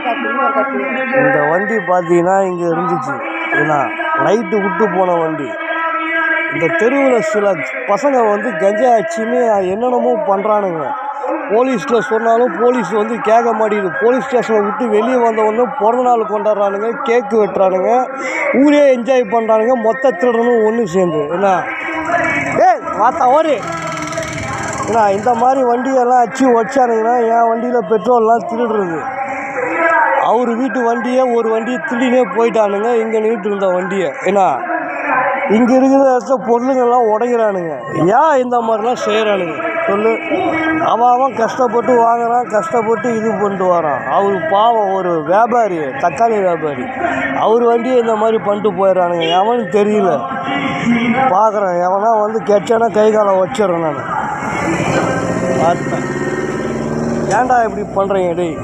இந்த வண்டி பார்த்தீங்கன்னா இங்கே இருந்துச்சு. ஏன்னா லைட்டு விட்டு போன வண்டி. இந்த தெருவில் சில பசங்க வந்து கஞ்சா அச்சுன்னு என்னென்னமோ பண்ணுறானுங்க. போலீஸில் சொன்னாலும் போலீஸ் வந்து கேட்க மாட்டேங்குது. போலீஸ் ஸ்டேஷனை விட்டு வெளியே வந்தவொடனே பிறந்தநாள் கொண்டாடுறானுங்க, கேக்கு வெட்டுறானுங்க, ஊரே என்ஜாய் பண்ணுறானுங்க. மொத்த திருடனும் ஒன்று சேர்ந்து என்ன பார்த்தா ஓடி ஏன்னா இந்த மாதிரி வண்டியெல்லாம் அச்சு வச்சானுங்கன்னா என் வண்டியில் பெட்ரோல்லாம் திருடுறது. அவர் வீட்டு வண்டியை ஒரு வண்டியை திருடினே போயிட்டானுங்க. இங்கே நின்றுட்டு இருந்த வண்டியை ஏன்னா இங்கே இருக்கிற இடத்துல பொருளுங்கள்லாம் உடைக்கிறானுங்க. ஏன் இந்த மாதிரிலாம் செய்கிறானுங்க சொல்லு? அவன் கஷ்டப்பட்டு வாங்குறான், கஷ்டப்பட்டு இது பண்ணிட்டு வரான். அவர் பாவம் ஒரு வியாபாரி, தக்காளி வியாபாரி. அவர் வண்டியை இந்த மாதிரி பண்ணிட்டு போயிடறானுங்க. எவனுக்கு தெரியல. பார்க்குறேன் எவனா வந்து கெச்சானா கை காலை வச்சிடறேன். நான் பார்த்தேன் ஏன்டா இப்படி பண்ணுறீங்க டேய்?